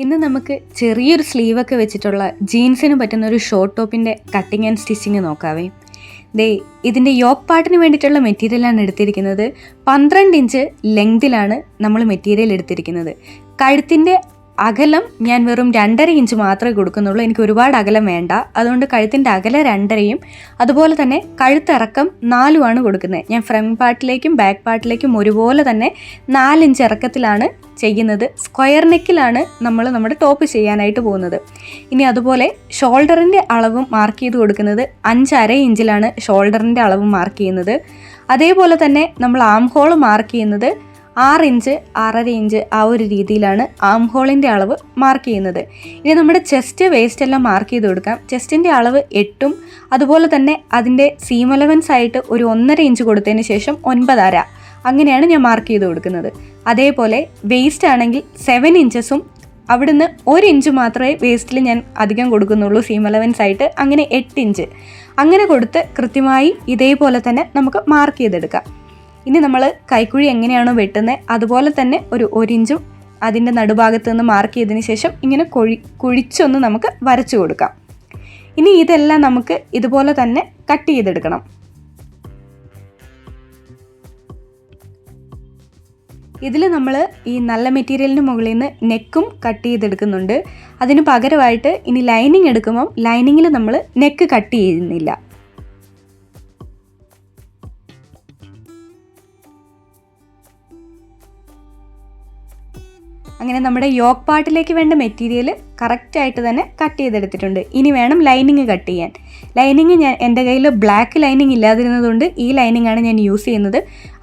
ഇന്ന് നമുക്ക് ചെറിയൊരു സ്ലീവൊക്കെ വെച്ചിട്ടുള്ള ജീൻസിന് പറ്റുന്ന ഒരു ഷോർട്ട് ടോപ്പിൻ്റെ കട്ടിങ് ആൻഡ് സ്റ്റിച്ചിങ് നോക്കാവേ. ഇതിൻ്റെ യോക്ക് പാർട്ടിന് വേണ്ടിയിട്ടുള്ള മെറ്റീരിയലാണ് എടുത്തിരിക്കുന്നത്. 12 ഇഞ്ച് ലെങ്തിലാണ് നമ്മൾ മെറ്റീരിയൽ എടുത്തിരിക്കുന്നത്. കഴുത്തിൻ്റെ അകലം ഞാൻ വെറും 2.5 ഇഞ്ച് മാത്രമേ കൊടുക്കുന്നുള്ളൂ. എനിക്ക് ഒരുപാട് അകലം വേണ്ട. അതുകൊണ്ട് കഴുത്തിൻ്റെ അകലം 2.5യും അതുപോലെ തന്നെ കഴുത്തിറക്കം 4ഉമാണ് കൊടുക്കുന്നത്. ഞാൻ ഫ്രണ്ട് പാർട്ടിലേക്കും ബാക്ക് പാർട്ടിലേക്കും ഒരുപോലെ തന്നെ 4 ഇഞ്ച് ഇറക്കത്തിലാണ് ചെയ്യുന്നത്. സ്ക്വയർ നെക്കിലാണ് നമ്മൾ നമ്മുടെ ടോപ്പ് ചെയ്യാനായിട്ട് പോകുന്നത്. ഇനി അതുപോലെ ഷോൾഡറിൻ്റെ അളവും മാർക്ക് ചെയ്ത് കൊടുക്കുന്നത് 5.5 ഇഞ്ചിലാണ് ഷോൾഡറിൻ്റെ അളവ് മാർക്ക് ചെയ്യുന്നത്. അതേപോലെ തന്നെ നമ്മൾ ആം ഹോൾ മാർക്ക് ചെയ്യുന്നത് 6 ഇഞ്ച് 6.5 ഇഞ്ച് ആ ഒരു രീതിയിലാണ് ആം ഹോളിൻ്റെ അളവ് മാർക്ക് ചെയ്യുന്നത്. ഇനി നമ്മുടെ ചെസ്റ്റ് വേസ്റ്റ് എല്ലാം മാർക്ക് ചെയ്ത് കൊടുക്കാം. ചെസ്റ്റിൻ്റെ അളവ് 8ഉം അതുപോലെ തന്നെ അതിൻ്റെ സീം അലവൻസ് ആയിട്ട് ഒരു 1.5 ഇഞ്ച് കൊടുത്തതിന് ശേഷം 9.5 അങ്ങനെയാണ് ഞാൻ മാർക്ക് ചെയ്ത് കൊടുക്കുന്നത്. അതേപോലെ വേസ്റ്റ് ആണെങ്കിൽ 7 ഇഞ്ചസും അവിടുന്ന് 1 ഇഞ്ച് മാത്രമേ വേസ്റ്റിൽ ഞാൻ അധികം കൊടുക്കുന്നുള്ളൂ സീം അലവൻസ് ആയിട്ട്. അങ്ങനെ 8 ഇഞ്ച് അങ്ങനെ കൊടുത്ത് കൃത്യമായി ഇതേപോലെ തന്നെ നമുക്ക് മാർക്ക് ചെയ്തെടുക്കാം. ഇനി നമ്മൾ കൈക്കുഴി എങ്ങനെയാണോ വെട്ടുന്നത് അതുപോലെ തന്നെ ഒരു 1 ഇഞ്ചും അതിൻ്റെ നടുഭാഗത്ത് നിന്ന് മാർക്ക് ചെയ്തതിന് ശേഷം ഇങ്ങനെ കുഴിച്ചൊന്ന് നമുക്ക് വരച്ചു കൊടുക്കാം. ഇനി ഇതെല്ലാം നമുക്ക് ഇതുപോലെ തന്നെ കട്ട് ചെയ്തെടുക്കണം. ഇതിൽ നമ്മൾ ഈ നല്ല മെറ്റീരിയലിന് മുകളിൽ നിന്ന് നെക്കും കട്ട് ചെയ്തെടുക്കുന്നുണ്ട്. അതിന് പകരമായിട്ട് ഇനി ലൈനിങ് എടുക്കുമ്പം ലൈനിങ്ങിൽ നമ്മൾ നെക്ക് കട്ട് ചെയ്യുന്നില്ല. അങ്ങനെ നമ്മുടെ യോക്ക് പാർട്ടിലേക്ക് വേണ്ട മെറ്റീരിയൽ കറക്റ്റായിട്ട് തന്നെ കട്ട് ചെയ്തെടുത്തിട്ടുണ്ട്. ഇനി വേണം ലൈനിങ് കട്ട് ചെയ്യാൻ. ലൈനിങ് എൻ്റെ കയ്യിൽ ബ്ലാക്ക് ലൈനിങ് ഇല്ലാതിരുന്നതുകൊണ്ട് ഈ ലൈനിങ്ങാണ് ഞാൻ യൂസ് ചെയ്യുന്നത്.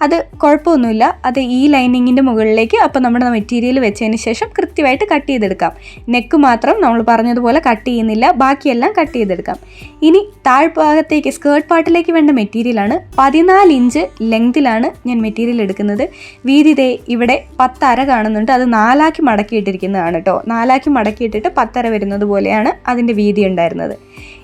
അത് കുഴപ്പമൊന്നുമില്ല. അത് ഈ ലൈനിങ്ങിൻ്റെ മുകളിലേക്ക് അപ്പോൾ നമ്മുടെ മെറ്റീരിയൽ വെച്ചതിന് ശേഷം കൃത്യമായിട്ട് കട്ട് ചെയ്തെടുക്കാം. നെക്ക് മാത്രം നമ്മൾ പറഞ്ഞതുപോലെ കട്ട് ചെയ്യുന്നില്ല, ബാക്കിയെല്ലാം കട്ട് ചെയ്തെടുക്കാം. ഇനി താഴ്ഭാഗത്തേക്ക് സ്കേർട്ട് പാർട്ടിലേക്ക് വേണ്ട മെറ്റീരിയലാണ് 14 ഇഞ്ച് ലെങ്തിലാണ് ഞാൻ മെറ്റീരിയൽ എടുക്കുന്നത്. വീതി ഇവിടെ 10.5 കാണുന്നുണ്ട്. അത് 4ആക്കി മടക്കിയിട്ടിരിക്കുന്നതാണ് കേട്ടോ. 4ആക്കി മടക്കിയിട്ടിട്ട് 10.5 വരുന്നത് പോലെയാണ് അതിൻ്റെ വീതി ഉണ്ടായിരുന്നത്.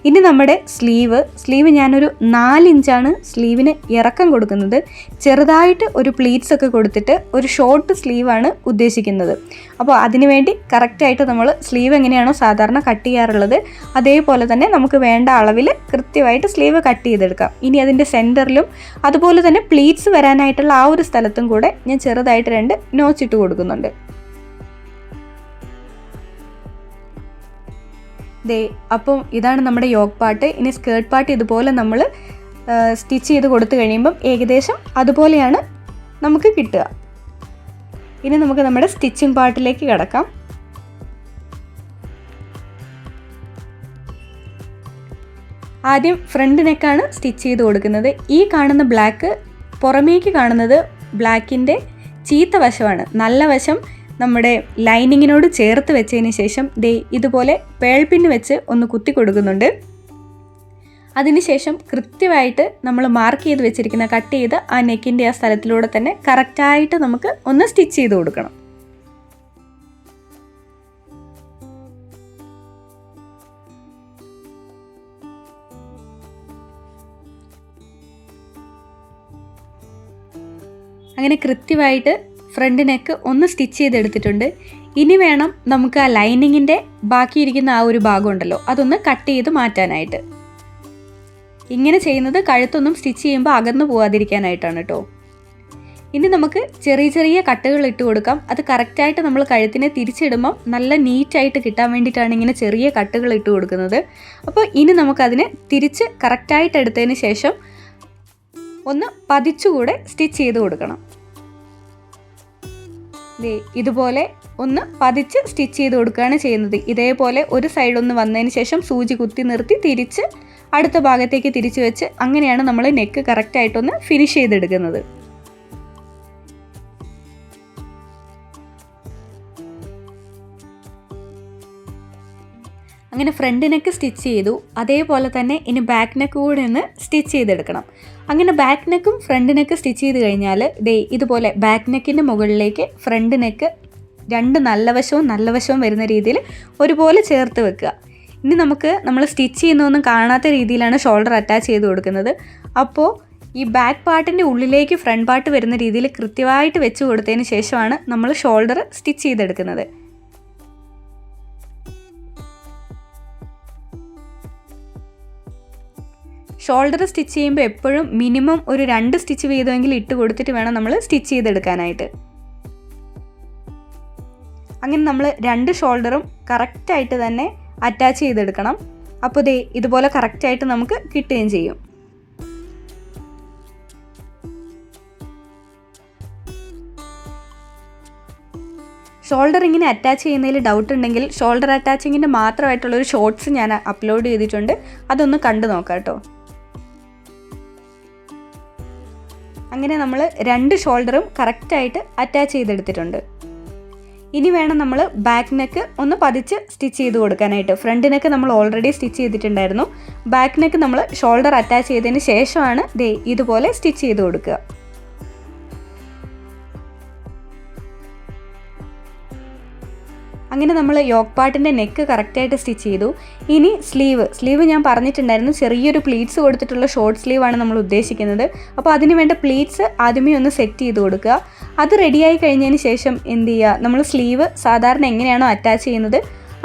ഇനി നമ്മുടെ സ്ലീവ് ഞാനൊരു 4 ഇഞ്ചാണ് സ്ലീവിന് ഇറക്കം കൊടുക്കുന്നത്. ചെറുതായിട്ട് ഒരു പ്ലീറ്റ്സ് ഒക്കെ കൊടുത്തിട്ട് ഒരു ഷോർട്ട് സ്ലീവാണ് ഉദ്ദേശിക്കുന്നത്. അപ്പോൾ അതിനുവേണ്ടി കറക്റ്റായിട്ട് നമ്മൾ സ്ലീവ് എങ്ങനെയാണോ സാധാരണ കട്ട് ചെയ്യാറുള്ളത് അതേപോലെ തന്നെ നമുക്ക് വേണ്ട അളവിൽ കൃത്യമായിട്ട് സ്ലീവ് കട്ട് ചെയ്തെടുക്കാം. ഇനി അതിൻ്റെ സെൻറ്ററിലും അതുപോലെ തന്നെ പ്ലീറ്റ്സ് വരാനായിട്ടുള്ള ആ ഒരു സ്ഥലത്തും കൂടെ ഞാൻ ചെറുതായിട്ട് 2 നോച്ചിട്ട് കൊടുക്കുന്നുണ്ട്. അപ്പം ഇതാണ് നമ്മുടെ യോക്ക് പാർട്ട്. ഇനി സ്കേർട്ട് പാർട്ട് ഇതുപോലെ നമ്മൾ സ്റ്റിച്ച് ചെയ്ത് കൊടുത്തു കഴിയുമ്പം ഏകദേശം അതുപോലെയാണ് നമുക്ക് കിട്ടുക. ഇനി നമുക്ക് നമ്മുടെ സ്റ്റിച്ചിങ് പാർട്ടിലേക്ക് കിടക്കാം. ആദ്യം ഫ്രണ്ട് നെക്കാണ് സ്റ്റിച്ച് ചെയ്ത് കൊടുക്കുന്നത്. ഈ കാണുന്ന ബ്ലാക്ക് പുറമേക്ക് കാണുന്നത് ബ്ലാക്കിൻ്റെ ചീത്ത വശമാണ്. നല്ല വശം നമ്മുടെ ലൈനിങ്ങിനോട് ചേർത്ത് വെച്ചതിന് ശേഷം ഇതുപോലെ പേൾ പിന്ന് വെച്ച് ഒന്ന് കുത്തി കൊടുക്കുന്നുണ്ട്. അതിനുശേഷം കൃത്യമായിട്ട് നമ്മൾ മാർക്ക് ചെയ്ത് വെച്ചിരിക്കുന്ന കട്ട് ചെയ്ത് ആ നെക്കിൻ്റെ ആ സ്ഥലത്തിലൂടെ തന്നെ കറക്റ്റായിട്ട് നമുക്ക് ഒന്ന് സ്റ്റിച്ച് ചെയ്ത് കൊടുക്കണം. അങ്ങനെ കൃത്യമായിട്ട് ഫ്രണ്ട് നെക്ക് ഒന്ന് സ്റ്റിച്ച് ചെയ്തെടുത്തിട്ടുണ്ട്. ഇനി വേണം നമുക്ക് ആ ലൈനിങ്ങിൻ്റെ ബാക്കിയിരിക്കുന്ന ആ ഒരു ഭാഗം ഉണ്ടല്ലോ അതൊന്ന് കട്ട് ചെയ്ത് മാറ്റാനായിട്ട്. ഇങ്ങനെ ചെയ്യുന്നത് കഴുത്തൊന്നും സ്റ്റിച്ച് ചെയ്യുമ്പോൾ അകന്നു പോകാതിരിക്കാനായിട്ടാണ് കേട്ടോ. ഇനി നമുക്ക് ചെറിയ ചെറിയ കട്ടുകൾ ഇട്ട് കൊടുക്കാം. അത് കറക്റ്റായിട്ട് നമ്മൾ കഴുത്തിനെ തിരിച്ചിടുമ്പം നല്ല നീറ്റായിട്ട് കിട്ടാൻ വേണ്ടിയിട്ടാണ് ഇങ്ങനെ ചെറിയ കട്ടുകൾ ഇട്ട് കൊടുക്കുന്നത്. അപ്പോൾ ഇനി നമുക്കതിനെ തിരിച്ച് കറക്റ്റായിട്ട് എടുത്തതിന് ശേഷം ഒന്ന് പതിച്ചുകൂടെ സ്റ്റിച്ച് ചെയ്ത് കൊടുക്കണം. ഇതുപോലെ ഒന്ന് പതിച്ച് സ്റ്റിച്ച് ചെയ്ത് കൊടുക്കുകയാണ് ചെയ്യുന്നത്. ഇതേപോലെ ഒരു സൈഡ് ഒന്ന് വന്നതിന് ശേഷം സൂചി കുത്തി നിർത്തി തിരിച്ച് അടുത്ത ഭാഗത്തേക്ക് തിരിച്ച് വെച്ച് അങ്ങനെയാണ് നമ്മൾ നെക്ക് കറക്റ്റായിട്ടൊന്ന് ഫിനിഷ് ചെയ്തെടുക്കുന്നത്. അങ്ങനെ ഫ്രണ്ട് നെക്ക് സ്റ്റിച്ച് ചെയ്തു. അതേപോലെ തന്നെ ഇനി ബാക്ക് നെക്ക് കൂടെ ഒന്ന് സ്റ്റിച്ച് ചെയ്തെടുക്കണം. അങ്ങനെ ബാക്ക് നെക്കും ഫ്രണ്ട് നെക്ക് സ്റ്റിച്ച് ചെയ്ത് കഴിഞ്ഞാൽ ഇതുപോലെ ബാക്ക് നെക്കിൻ്റെ മുകളിലേക്ക് ഫ്രണ്ട് നെക്ക് 2 നല്ല വശവും വരുന്ന രീതിയിൽ ഒരുപോലെ ചേർത്ത് വെക്കുക. ഇനി നമ്മൾ സ്റ്റിച്ച് ചെയ്യുന്നതൊന്നും കാണാത്ത രീതിയിലാണ് ഷോൾഡർ അറ്റാച്ച് ചെയ്ത് കൊടുക്കുന്നത്. അപ്പോൾ ഈ ബാക്ക് പാർട്ടിൻ്റെ ഉള്ളിലേക്ക് ഫ്രണ്ട് പാർട്ട് വരുന്ന രീതിയിൽ കൃത്യമായിട്ട് വെച്ച് കൊടുത്തതിന് ശേഷമാണ് നമ്മൾ ഷോൾഡർ സ്റ്റിച്ച് ചെയ്തെടുക്കുന്നത്. ഷോൾഡർ സ്റ്റിച്ച് ചെയ്യുമ്പോൾ എപ്പോഴും മിനിമം ഒരു 2 സ്റ്റിച്ച് വീതമെങ്കിലും ഇട്ട് കൊടുത്തിട്ട് വേണം നമ്മൾ സ്റ്റിച്ച് ചെയ്തെടുക്കാനായിട്ട്. അങ്ങനെ നമ്മൾ 2 ഷോൾഡറും കറക്റ്റായിട്ട് തന്നെ അറ്റാച്ച് ചെയ്തെടുക്കണം. അപ്പോൾ ഇതുപോലെ കറക്റ്റായിട്ട് നമുക്ക് കിട്ടുകയും ചെയ്യും. ഷോൾഡർ ഇങ്ങനെ അറ്റാച്ച് ചെയ്യുന്നതിൽ ഡൗട്ട് ഉണ്ടെങ്കിൽ ഷോൾഡർ അറ്റാച്ചിങ്ങിൻ്റെ മാത്രമായിട്ടുള്ളൊരു ഷോർട്സ് ഞാൻ അപ്ലോഡ് ചെയ്തിട്ടുണ്ട്, അതൊന്ന് കണ്ടു നോക്കാം കേട്ടോ. അങ്ങനെ നമ്മൾ 2 ഷോൾഡറും കറക്റ്റായിട്ട് അറ്റാച്ച് ചെയ്തെടുത്തിട്ടുണ്ട്. ഇനി വേണം നമ്മൾ ബാക്ക് നെക്ക് ഒന്ന് പതിച്ച് സ്റ്റിച്ച് ചെയ്ത് കൊടുക്കാനായിട്ട്. ഫ്രണ്ട് നെക്ക് നമ്മൾ ഓൾറെഡി സ്റ്റിച്ച് ചെയ്തിട്ടുണ്ടായിരുന്നു. ബാക്ക് നെക്ക് നമ്മൾ ഷോൾഡർ അറ്റാച്ച് ചെയ്തതിന് ശേഷമാണ് ഇതുപോലെ സ്റ്റിച്ച് ചെയ്ത് കൊടുക്കുക. അങ്ങനെ നമ്മൾ യോക്ക് പാർട്ടിൻ്റെ നെക്ക് കറക്റ്റായിട്ട് സ്റ്റിച്ച് ചെയ്തു. ഇനി സ്ലീവ് ഞാൻ പറഞ്ഞിട്ടുണ്ടായിരുന്നു ചെറിയൊരു പ്ലീറ്റ്സ് കൊടുത്തിട്ടുള്ള ഷോർട്ട് സ്ലീവാണ് നമ്മൾ ഉദ്ദേശിക്കുന്നത്. അപ്പോൾ അതിന് വേണ്ട പ്ലീറ്റ്സ് ആദ്യമേ ഒന്ന് സെറ്റ് ചെയ്ത് കൊടുക്കുക. അത് റെഡിയായി കഴിഞ്ഞതിന് ശേഷം എന്ത് ചെയ്യുക, നമ്മൾ സ്ലീവ് സാധാരണ എങ്ങനെയാണോ അറ്റാച്ച് ചെയ്യുന്നത്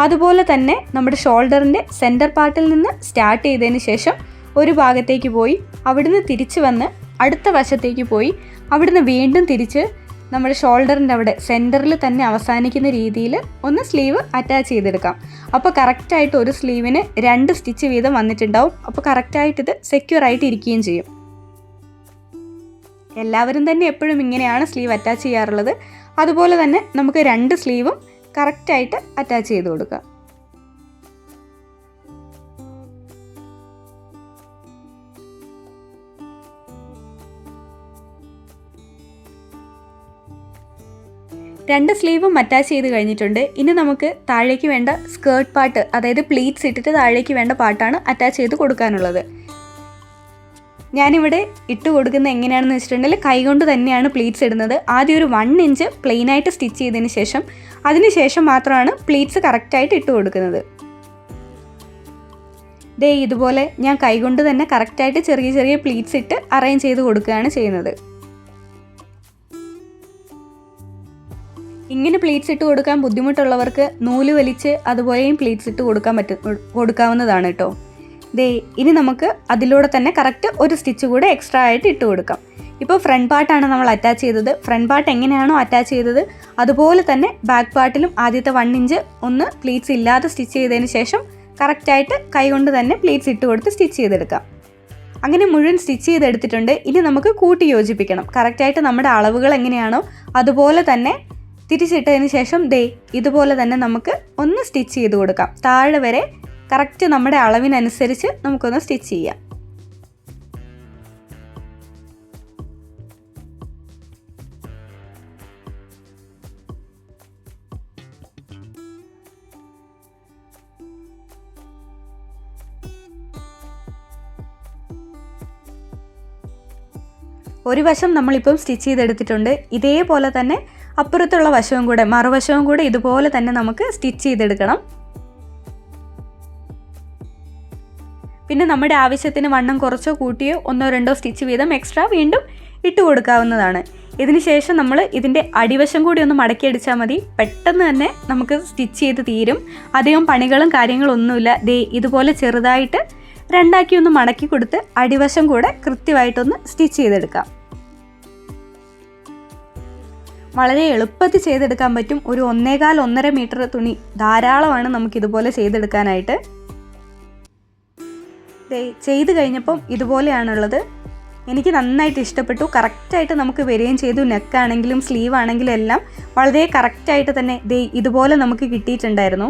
അതുപോലെ തന്നെ നമ്മുടെ ഷോൾഡറിൻ്റെ സെൻറ്റർ പാർട്ടിൽ നിന്ന് സ്റ്റാർട്ട് ചെയ്തതിന് ശേഷം ഒരു ഭാഗത്തേക്ക് പോയി അവിടുന്ന് തിരിച്ച് വന്ന് അടുത്ത വശത്തേക്ക് പോയി അവിടുന്ന് വീണ്ടും തിരിച്ച് നമ്മുടെ ഷോൾഡറിൻ്റെ അവിടെ സെൻറ്ററിൽ തന്നെ അവസാനിക്കുന്ന രീതിയിൽ ഒന്ന് സ്ലീവ് അറ്റാച്ച് ചെയ്തെടുക്കാം. അപ്പോൾ കറക്റ്റായിട്ട് ഒരു സ്ലീവിന് 2 സ്റ്റിച്ച് വീതം വന്നിട്ടുണ്ടാവും. അപ്പോൾ കറക്റ്റായിട്ട് ഇത് സെക്യൂർ ആയിട്ട് ഇരിക്കുകയും ചെയ്യും. എല്ലാവരും തന്നെ എപ്പോഴും ഇങ്ങനെയാണ് സ്ലീവ് അറ്റാച്ച് ചെയ്യാറുള്ളത്. അതുപോലെ തന്നെ നമുക്ക് 2 സ്ലീവും കറക്റ്റായിട്ട് അറ്റാച്ച് ചെയ്ത് കൊടുക്കാം. രണ്ട് സ്ലീവും അറ്റാച്ച് ചെയ്ത് കഴിഞ്ഞിട്ടുണ്ട്. ഇനി നമുക്ക് താഴേക്ക് വേണ്ട സ്കേർട്ട് പാർട്ട്, അതായത് പ്ലീറ്റ്സ് ഇട്ടിട്ട് താഴേക്ക് വേണ്ട പാർട്ടാണ് അറ്റാച്ച് ചെയ്ത് കൊടുക്കാനുള്ളത്. ഞാനിവിടെ ഇട്ട് കൊടുക്കുന്നത് എങ്ങനെയാണെന്ന് വെച്ചിട്ടുണ്ടെങ്കിൽ കൈകൊണ്ട് തന്നെയാണ് പ്ലീറ്റ്സ് ഇടുന്നത്. ആദ്യം ഒരു 1 ഇഞ്ച് പ്ലെയിനായിട്ട് സ്റ്റിച്ച് ചെയ്തതിന് ശേഷം അതിനുശേഷം മാത്രമാണ് പ്ലീറ്റ്സ് കറക്റ്റായിട്ട് ഇട്ട് കൊടുക്കുന്നത്. ഇതുപോലെ ഞാൻ കൈകൊണ്ട് തന്നെ കറക്റ്റായിട്ട് ചെറിയ ചെറിയ പ്ലീറ്റ്സ് ഇട്ട് അറേഞ്ച് ചെയ്ത് കൊടുക്കുകയാണ് ചെയ്യുന്നത്. ഇങ്ങനെ പ്ലീറ്റ്സ് ഇട്ട് കൊടുക്കാൻ ബുദ്ധിമുട്ടുള്ളവർക്ക് നൂല് വലിച്ച് അതുപോലെയും പ്ലീറ്റ്സ് ഇട്ട് കൊടുക്കാവുന്നതാണ് കേട്ടോ. ഇനി നമുക്ക് അതിലൂടെ തന്നെ കറക്റ്റ് ഒരു സ്റ്റിച്ച് കൂടെ എക്സ്ട്രാ ആയിട്ട് ഇട്ട് കൊടുക്കാം. ഇപ്പോൾ ഫ്രണ്ട് പാർട്ടാണ് നമ്മൾ അറ്റാച്ച് ചെയ്തത്. ഫ്രണ്ട് പാർട്ട് എങ്ങനെയാണോ അറ്റാച്ച് ചെയ്തത് അതുപോലെ തന്നെ ബാക്ക് പാർട്ടിലും ആദ്യത്തെ 1 ഇഞ്ച് ഒന്ന് പ്ലീറ്റ്സ് ഇല്ലാതെ സ്റ്റിച്ച് ചെയ്തതിന് ശേഷം കറക്റ്റായിട്ട് കൈകൊണ്ട് തന്നെ പ്ലീറ്റ്സ് ഇട്ട് കൊടുത്ത് സ്റ്റിച്ച് ചെയ്തെടുക്കാം. അങ്ങനെ മുഴുവൻ സ്റ്റിച്ച് ചെയ്തെടുത്തിട്ടുണ്ട്. ഇനി നമുക്ക് കൂട്ടി യോജിപ്പിക്കണം. കറക്റ്റായിട്ട് നമ്മുടെ അളവുകൾ എങ്ങനെയാണോ അതുപോലെ തന്നെ തിരിച്ചിട്ടതിന് ശേഷം ഇതുപോലെ തന്നെ നമുക്ക് ഒന്ന് സ്റ്റിച്ച് ചെയ്ത് കൊടുക്കാം. താഴെ വരെ കറക്റ്റ് നമ്മുടെ അളവിനനുസരിച്ച് നമുക്കൊന്ന് സ്റ്റിച്ച് ചെയ്യാം. ഒരു വശം നമ്മളിപ്പം സ്റ്റിച്ച് ചെയ്തെടുത്തിട്ടുണ്ട്. ഇതേപോലെ തന്നെ അപ്പുറത്തുള്ള വശവും കൂടെ മറുവശവും കൂടെ ഇതുപോലെ തന്നെ നമുക്ക് സ്റ്റിച്ച് ചെയ്തെടുക്കണം. പിന്നെ നമ്മുടെ ആവശ്യത്തിന് വണ്ണം കുറച്ചോ കൂട്ടിയോ 1-2 സ്റ്റിച്ച് വീതം എക്സ്ട്രാ വീണ്ടും ഇട്ട് കൊടുക്കാവുന്നതാണ്. ഇതിന് ശേഷം നമ്മൾ ഇതിൻ്റെ അടിവശം കൂടി ഒന്ന് മടക്കിയടിച്ചാൽ മതി. പെട്ടെന്ന് തന്നെ നമുക്ക് സ്റ്റിച്ച് ചെയ്ത് തീരും. അധികം പണികളും കാര്യങ്ങളൊന്നുമില്ല. ഇതുപോലെ ചെറുതായിട്ട് 2 ഒന്ന് മടക്കി കൊടുത്ത് അടിവശം കൂടെ കൃത്യമായിട്ടൊന്ന് സ്റ്റിച്ച് ചെയ്തെടുക്കാം. വളരെ എളുപ്പത്തിൽ ചെയ്തെടുക്കാൻ പറ്റും. ഒരു 1.25-1.5 മീറ്റർ തുണി ധാരാളമാണ് നമുക്കിതുപോലെ ചെയ്തെടുക്കാനായിട്ട്. ചെയ്ത് കഴിഞ്ഞപ്പം ഇതുപോലെയാണുള്ളത്. എനിക്ക് നന്നായിട്ട് ഇഷ്ടപ്പെട്ടു. കറക്റ്റായിട്ട് നമുക്ക് വരികയും ചെയ്തു. നെക്കാണെങ്കിലും സ്ലീവ് ആണെങ്കിലും എല്ലാം വളരെ കറക്റ്റായിട്ട് തന്നെ ഇതുപോലെ നമുക്ക് കിട്ടിയിട്ടുണ്ടായിരുന്നു.